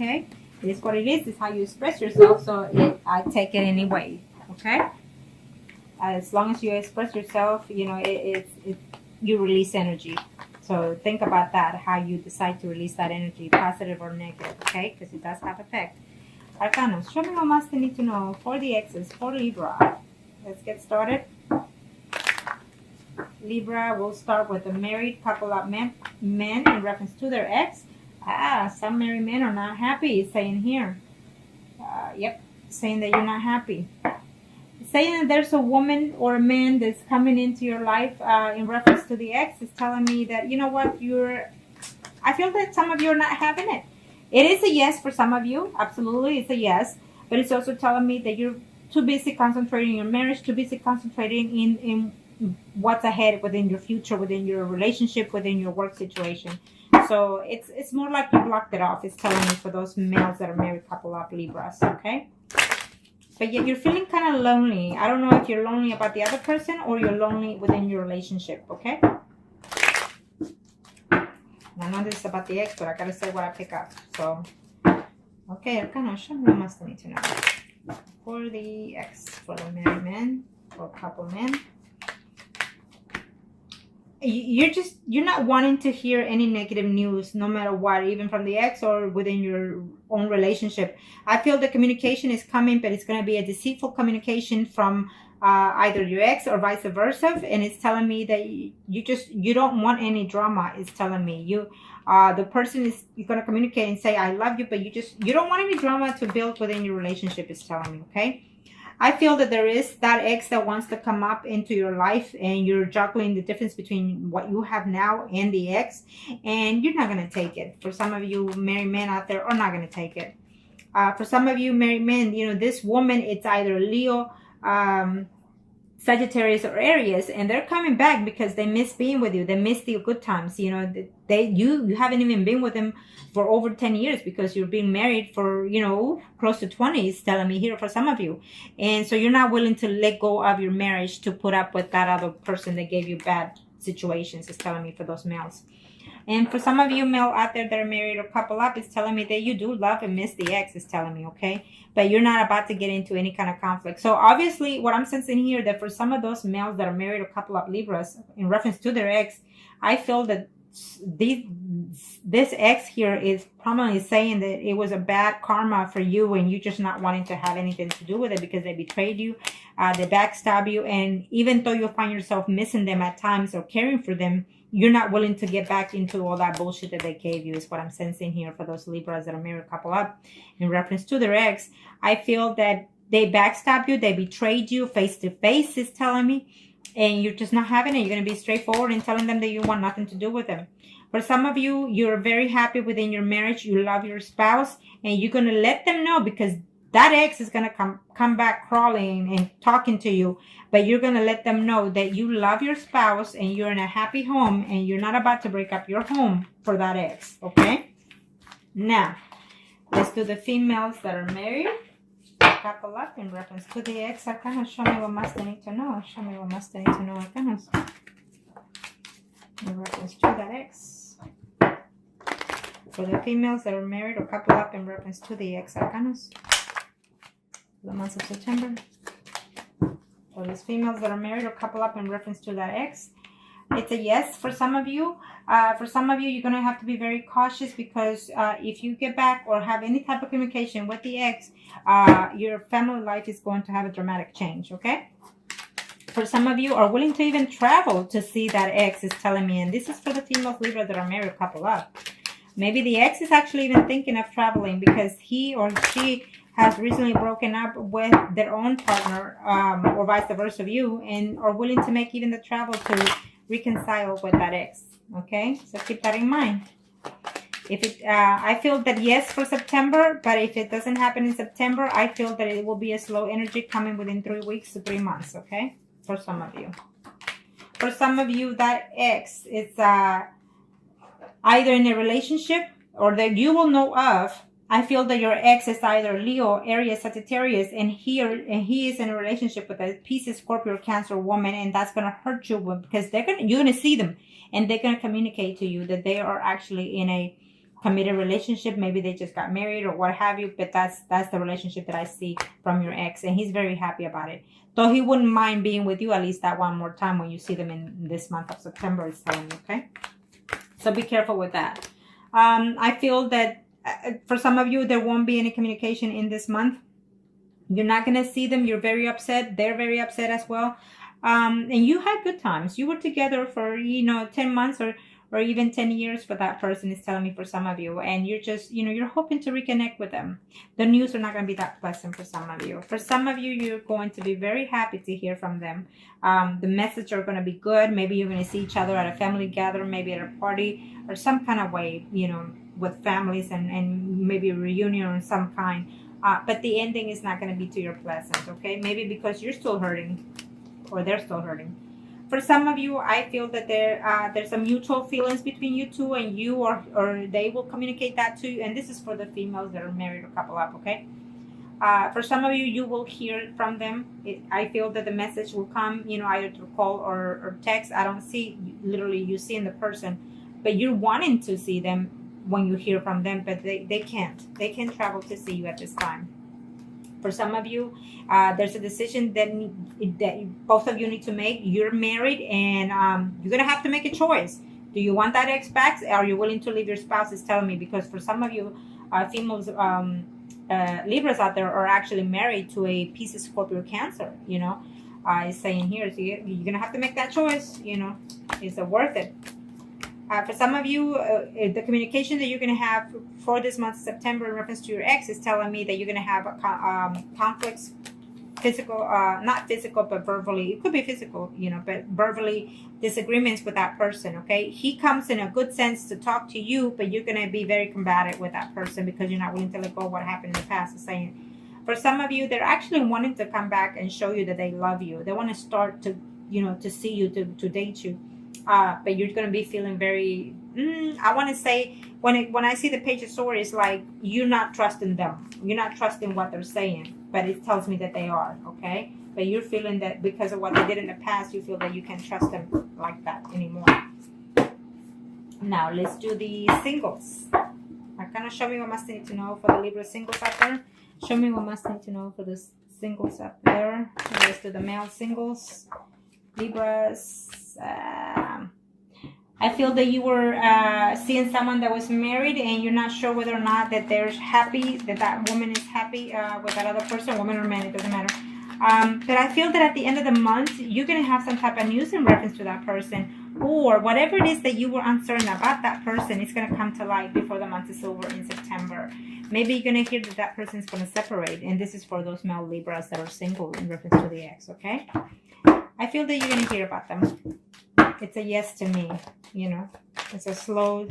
okay? It is what it is. It's how you express yourself, so I take it anyway, okay? As long as you express yourself, you know, you release energy. So think about that, how you decide to release that energy, positive or negative, okay? Because it does have effect. Arcanos, show me what must they need to know for the exes, for Libra. Let's get started. Libra, we'll start with a married couple of men in reference to their ex. Some married men are not happy, it's saying here. Yep, saying that you're not happy. Saying that there's a woman or a man that's coming into your life in reference to the ex is telling me that, you know what, I feel that some of you are not having it. It is a yes for some of you. Absolutely, it's a yes. But it's also telling me that you're too busy concentrating on your marriage, too busy concentrating in what's ahead within your future, within your relationship, within your work situation. So it's more like you blocked it off. It's telling me for those males that are married couple of Libras, okay? But yet you're feeling kind of lonely. I don't know if you're lonely about the other person or you're lonely within your relationship, okay? I know this is about the ex, but I gotta say what I pick up. So, okay, Arcana, show me what must I need to know. For the ex, for the married man, for couple men. You're not wanting to hear any negative news, no matter what, even from the ex or within your own relationship. I feel the communication is coming, but it's going to be a deceitful communication from either your ex or vice versa. And it's telling me that you don't want any drama. It's telling me the person is going to communicate and say, I love you, but you don't want any drama to build within your relationship. It's telling me, okay? I feel that there is that ex that wants to come up into your life and you're juggling the difference between what you have now and the ex, and you're not going to take it. For some of you married men out there are not going to take it. For some of you married men, you know, this woman, it's either Leo, Sagittarius or Aries, and they're coming back because they miss being with you. They miss the good times. You know, you haven't even been with them for over 10 years because you're being married for, you know, close to 20, is telling me here for some of you. And so you're not willing to let go of your marriage to put up with that other person that gave you bad situations, is telling me for those males. And for some of you male out there that are married or couple up, it's telling me that you do love and miss the ex, is telling me, okay? But you're not about to get into any kind of conflict. So obviously what I'm sensing here, that for some of those males that are married or couple up Libras in reference to their ex, I feel that this ex here is probably saying that it was a bad karma for you and you just not wanting to have anything to do with it because they betrayed you, they backstab you, and even though you find yourself missing them at times or caring for them, you're not willing to get back into all that bullshit that they gave you, is what I'm sensing here for those Libras that are married couple up in reference to their ex. I feel that they backstabbed you, they betrayed you face to face, is telling me, and you're just not having it. You're going to be straightforward and telling them that you want nothing to do with them. For some of you, you're very happy within your marriage, you love your spouse, and you're going to let them know, because that ex is going to come back crawling and talking to you, but you're going to let them know that you love your spouse and you're in a happy home and you're not about to break up your home for that ex, okay? Now, let's do the females that are married. Couple up in reference to the ex. Arcanos, show me what must they need to know. Show me what must they need to know, Arcanos. In reference to that ex. For the females that are married or couple up in reference to the ex, Arcanos. The month of September. For these females that are married or couple up in reference to that ex, it's a yes for some of you. For some of you, you're going to have to be very cautious, because if you get back or have any type of communication with the ex, your family life is going to have a dramatic change, okay? For some of you are willing to even travel to see that ex, is telling me, and this is for the females Libra that are married or couple up. Maybe the ex is actually even thinking of traveling because he or she has recently broken up with their own partner, or vice versa of you, and are willing to make even the travel to reconcile with that ex, okay? So keep that in mind. If it, I feel that yes for September, but if it doesn't happen in September, I feel that it will be a slow energy coming within 3 weeks to 3 months, okay? For some of you. For some of you, that ex is either in a relationship or that you will know of. I feel that your ex is either Leo, Aries, Sagittarius, and he is in a relationship with a Pisces, Scorpio, Cancer woman, and that's gonna hurt you because you're gonna see them, and they're gonna communicate to you that they are actually in a committed relationship. Maybe they just got married or what have you, but that's the relationship that I see from your ex, and he's very happy about it. Though he wouldn't mind being with you at least that one more time when you see them in this month of September, is telling me, okay? So be careful with that. I feel that for some of you, there won't be any communication in this month. You're not going to see them. You're very upset. They're very upset as well. And you had good times. You were together for, 10 months or even 10 years for that person, is telling me for some of you. And you're just, you're hoping to reconnect with them. The news are not going to be that pleasant for some of you. For some of you, you're going to be very happy to hear from them. The message are going to be good. Maybe you're going to see each other at a family gathering, maybe at a party or some kind of way, with families and maybe a reunion of some kind. But the ending is not going to be to your pleasant, okay? Maybe because you're still hurting or they're still hurting. For some of you, I feel that there's some mutual feelings between you two, and you or they will communicate that to you. And this is for the females that are married or couple up, okay? For some of you, you will hear from them. I feel that the message will come, either through call or text. I don't see literally you seeing the person, but you're wanting to see them when you hear from them, but they can't. They can't travel to see you at this time. For some of you, there's a decision that both of you need to make. You're married, and you're going to have to make a choice. Do you want that ex back? Are you willing to leave your spouse? Is telling me, because for some of you, females, Libras out there are actually married to a Pisces, Scorpio, Cancer. It's saying here, so you're going to have to make that choice. Is it worth it? For some of you, the communication that you're going to have for this month of September in reference to your ex is telling me that you're going to have conflicts, physical, not physical, but verbally. It could be physical, but verbally disagreements with that person, okay? He comes in a good sense to talk to you, but you're going to be very combative with that person because you're not willing to let go of what happened in the past. It's saying, for some of you, they're actually wanting to come back and show you that they love you. They want to start to, to see you, to date you. But you're going to be feeling very, I want to say, when I see the Page of Swords, it's like you're not trusting them. You're not trusting what they're saying, but it tells me that they are, okay? But you're feeling that because of what they did in the past, you feel that you can't trust them like that anymore. Now, let's do the singles. Kind of show me what must need to know for the Libra singles out there. Show me what must need to know for the singles out there. Let's do the male singles. Libras. I feel that you were seeing someone that was married, and you're not sure whether or not that they're happy, that woman is happy with that other person, woman or man, it doesn't matter. But I feel that at the end of the month, you're going to have some type of news in reference to that person, or whatever it is that you were uncertain about that person is going to come to light before the month is over in September. Maybe you're going to hear that that person is going to separate, and this is for those male Libras that are single in reference to the ex, okay? I feel that you're going to hear about them. It's a yes to me, It's a slow,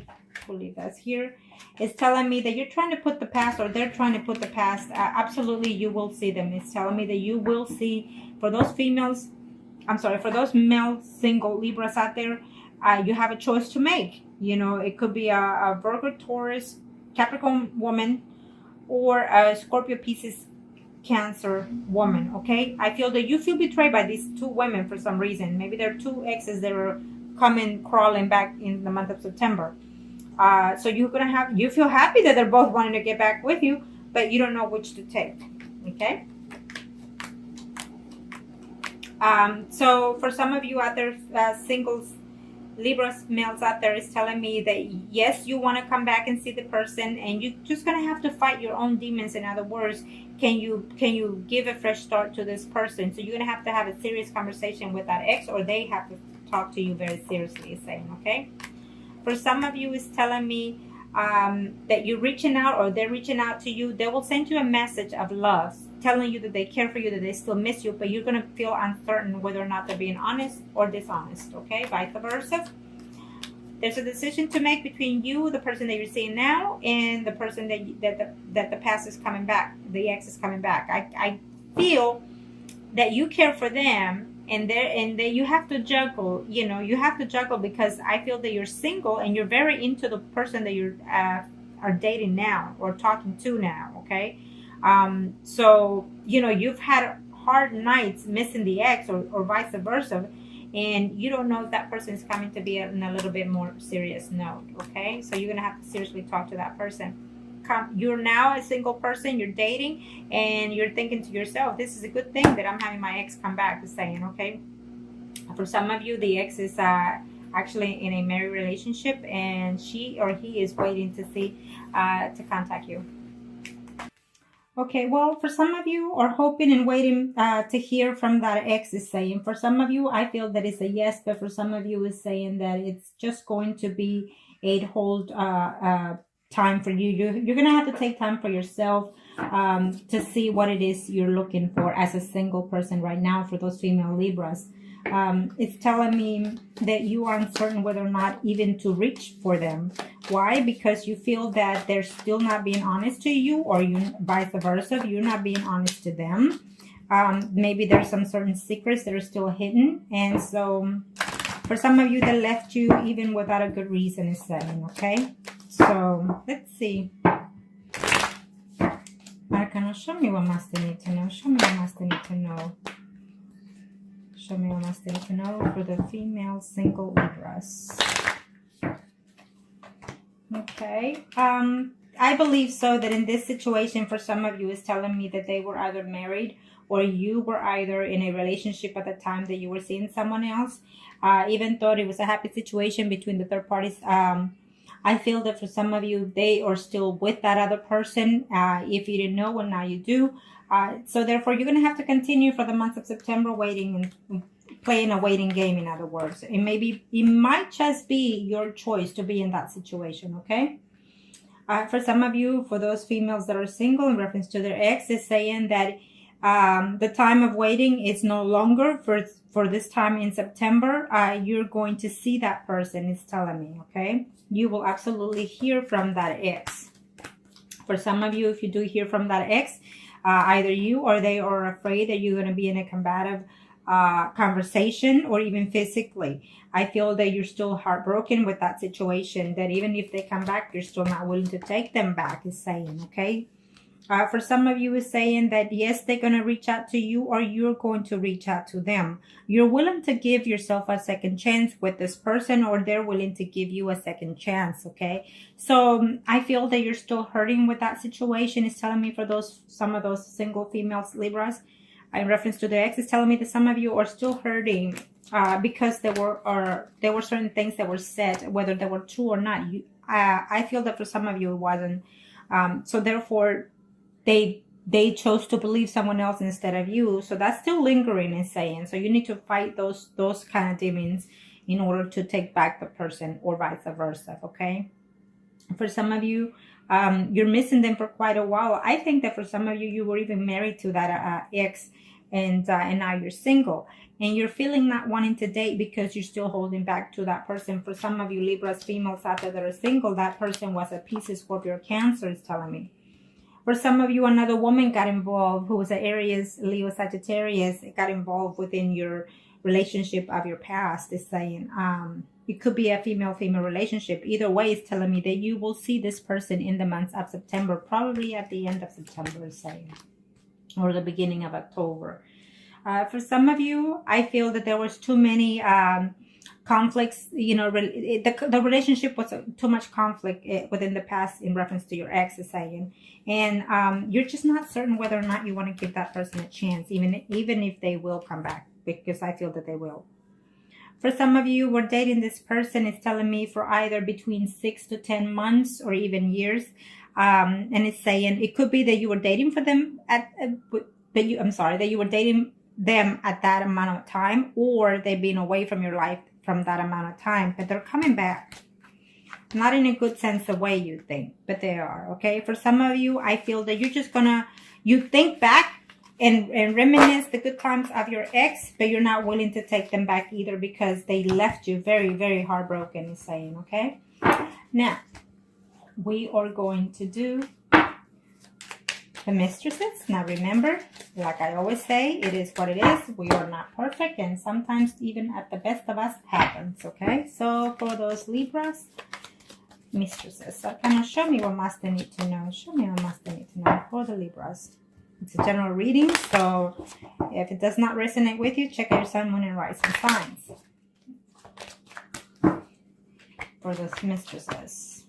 we'll leave that here. It's telling me that you're trying to put the past, or they're trying to put the past. Absolutely, you will see them. It's telling me that you will see, for those females, for those male single Libras out there, you have a choice to make. It could be a Virgo, Taurus, Capricorn woman, or a Scorpio, Pisces, Cancer woman, okay? I feel that you feel betrayed by these two women for some reason. Maybe there are two exes that are coming crawling back in the month of September. So you feel happy that they're both wanting to get back with you, but you don't know which to take, okay? So for some of you out there, singles, Libras males out there, is telling me that yes, you want to come back and see the person, and you're just going to have to fight your own demons. In other words, can you give a fresh start to this person? So you're going to have a serious conversation with that ex, or they have to talk to you very seriously, is saying, okay? For some of you, is telling me that you're reaching out, or they're reaching out to you. They will send you a message of love, telling you that they care for you, that they still miss you, but you're going to feel uncertain whether or not they're being honest or dishonest, okay? Vice versa. There's a decision to make between you, the person that you're seeing now, and the person that the past is coming back, the ex is coming back. I feel that you care for them, and you have to juggle, you have to juggle, because I feel that you're single and you're very into the person that you are dating now or talking to now, okay? So, you've had hard nights missing the ex, or vice versa, and you don't know if that person is coming to be in a little bit more serious note, okay? So you're gonna have to seriously talk to that person. You're now a single person, you're dating, and you're thinking to yourself, this is a good thing that I'm having my ex come back, is saying, okay? For some of you, the ex is actually in a married relationship, and she or he is waiting to see to contact you. Okay, well, for some of you are hoping and waiting to hear from that ex, is saying. For some of you, I feel that it's a yes, but for some of you, is saying that it's just going to be a hold time for you. You're going to have to take time for yourself to see what it is you're looking for as a single person right now for those female Libras. It's telling me that you are uncertain whether or not even to reach for them. Why? Because you feel that they're still not being honest to you, or you vice versa, you're not being honest to them. Maybe there's some certain secrets that are still hidden, and so for some of you that left you even without a good reason, is saying, okay? So let's see. Arcana, show me what Master need to know. Show me what Master need to know. Show me what Master need to know for the female single Libras. Okay. I believe so that in this situation, for some of you, is telling me that they were either married or you were either in a relationship at the time that you were seeing someone else. Even though it was a happy situation between the third parties, I feel that for some of you, they are still with that other person. If you didn't know, well, now you do. So therefore, you're going to have to continue for the month of September waiting and playing a waiting game, in other words. And maybe it might just be your choice to be in that situation, okay? For some of you, for those females that are single, in reference to their ex, is saying that the time of waiting is no longer for this time in September. You're going to see that person, is telling me, okay? You will absolutely hear from that ex. For some of you, if you do hear from that ex, either you or they are afraid that you're going to be in a combative conversation, or even physically. I feel that you're still heartbroken with that situation, that even if they come back, you're still not willing to take them back, is saying, okay? For some of you, is saying that yes, they're going to reach out to you, or you're going to reach out to them. You're willing to give yourself a second chance with this person, or they're willing to give you a second chance, okay? So I feel that you're still hurting with that situation. It's telling me for some of those single females Libras, in reference to the ex, is telling me that some of you are still hurting because there were certain things that were said, whether they were true or not. I feel that for some of you it wasn't. So therefore, they chose to believe someone else instead of you. So that's still lingering, is saying. So you need to fight those kind of demons in order to take back the person, or vice versa, okay? For some of you, you're missing them for quite a while. I think that for some of you, you were even married to that ex, and now you're single, and you're feeling not wanting to date because you're still holding back to that person. For some of you Libras females out there that are single, that person was a Pisces, Scorpio, Cancer, is telling me. For some of you, another woman got involved who was an Aries, Leo, Sagittarius, got involved within your relationship of your past, is saying. It could be a female-female relationship. Either way, it's telling me that you will see this person in the month of September, probably at the end of September, is saying, or the beginning of October. For some of you, I feel that there was too many conflicts. You know, the relationship was too much conflict within the past in reference to your ex, is saying. And you're just not certain whether or not you want to give that person a chance, even if they will come back, because I feel that they will. For some of you who are dating this person, it's telling me for either between 6 to 10 months or even years. And it's saying it could be that you were dating for them that you were dating them at that amount of time, or they've been away from your life from that amount of time, but they're coming back. Not in a good sense of way, you think, but they are, okay? For some of you, I feel that you're just you think back and reminisce the good times of your ex, but you're not willing to take them back either because they left you very, very heartbroken, is saying, okay? Now, we are going to do the mistresses. Now remember, like I always say, it is what it is. We are not perfect, and sometimes even at the best of us happens, okay? So for those Libras, mistresses, so can you show me what Master need to know? Show me what Master need to know for the Libras. It's a general reading, so if it does not resonate with you, check out your sun, moon, and rising signs for those mistresses.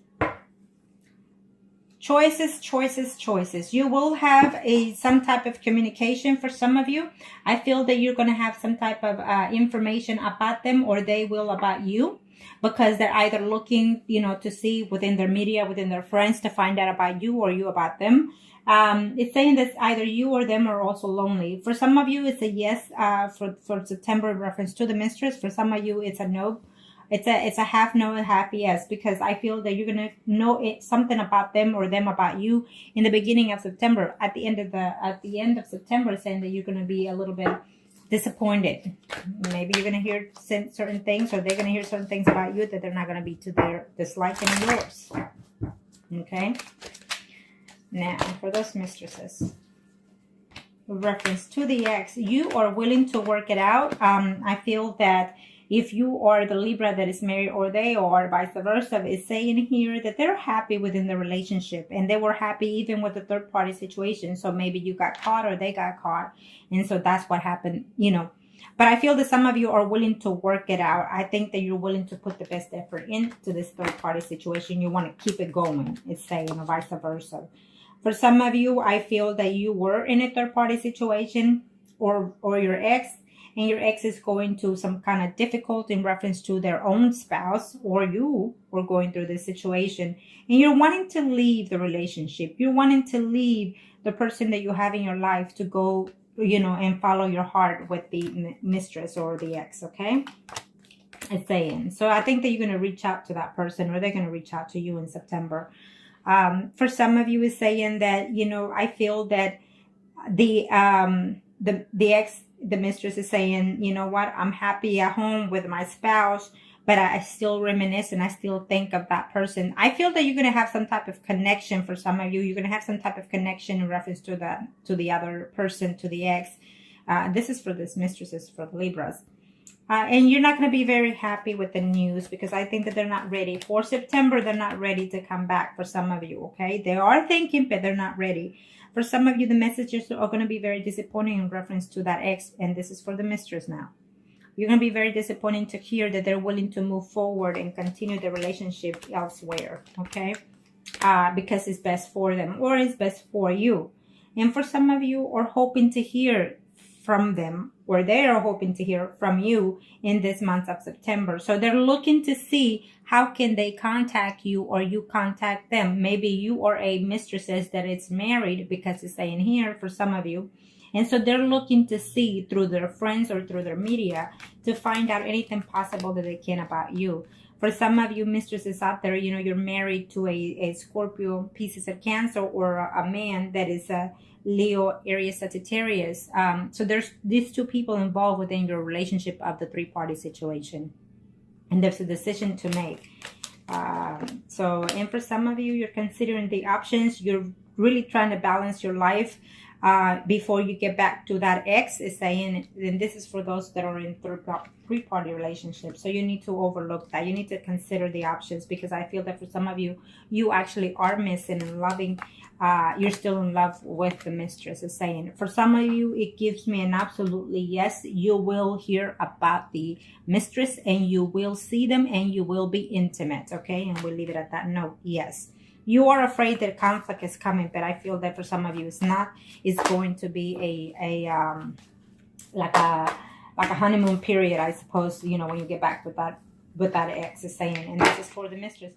Choices, choices, choices. You will have some type of communication for some of you. I feel that you're going to have some type of information about them, or they will about you, because they're either looking, to see within their media, within their friends, to find out about you, or you about them. It's saying that either you or them are also lonely. For some of you, it's a yes for September in reference to the mistress. For some of you, it's a no. It's a half no and half yes, because I feel that you're gonna know something about them or them about you in the beginning of September. At the end of September, saying that you're gonna be a little bit disappointed. Maybe you're gonna hear certain things, or they're gonna hear certain things about you that they're not gonna be to their disliking of yours. Okay. Now, for those mistresses, with reference to the ex, you are willing to work it out. I feel that if you are the Libra that is married, or they are, vice versa, is saying here that they're happy within the relationship, and they were happy even with the third party situation. So maybe you got caught, or they got caught, and so that's what happened, But I feel that some of you are willing to work it out. I think that you're willing to put the best effort into this third party situation. You want to keep it going, it's saying, or vice versa. For some of you, I feel that you were in a third party situation, or your ex, and your ex is going through some kind of difficulty in reference to their own spouse, or you were going through this situation, and you're wanting to leave the relationship. You're wanting to leave the person that you have in your life to go, and follow your heart with the mistress or the ex, okay? It's saying. So I think that you're going to reach out to that person, or they're going to reach out to you in September. For some of you, is saying that, I feel that the ex, the mistress is saying, you know what, I'm happy at home with my spouse, but I still reminisce and I still think of that person. I feel that you're going to have some type of connection. For some of you, you're going to have some type of connection in reference to the other person, to the ex. This is for this mistresses, for the Libras. And you're not going to be very happy with the news, because I think that they're not ready. For September, they're not ready to come back for some of you, okay? They are thinking, but they're not ready. For some of you, the messages are going to be very disappointing in reference to that ex, and this is for the mistress now. You're going to be very disappointing to hear that they're willing to move forward and continue the relationship elsewhere, okay? Because it's best for them, or it's best for you. And for some of you are hoping to hear from them, or they are hoping to hear from you in this month of September. So they're looking to see how can they contact you, or you contact them. Maybe you are a mistresses that is married, because it's saying here for some of you. And so they're looking to see through their friends or through their media to find out anything possible that they can about you. For some of you mistresses out there, you're married to a Scorpio, Pisces, or Cancer, or a man that is a Leo, Aries, Sagittarius. So there's these two people involved within your relationship of the three-party situation. And there's a decision to make. And for some of you, you're considering the options. You're really trying to balance your life before you get back to that ex, is saying. And this is for those that are in three-party relationships. So you need to overlook that. You need to consider the options, because I feel that for some of you, you actually are missing and loving. You're still in love with the mistress, is saying. For some of you, it gives me an absolutely yes. You will hear about the mistress, and you will see them, and you will be intimate, okay? And we'll leave it at that note. Yes. You are afraid that conflict is coming, but I feel that for some of you, it's not. It's going to be like a honeymoon period, I suppose. When you get back with that ex, is saying. And this is for the mistress.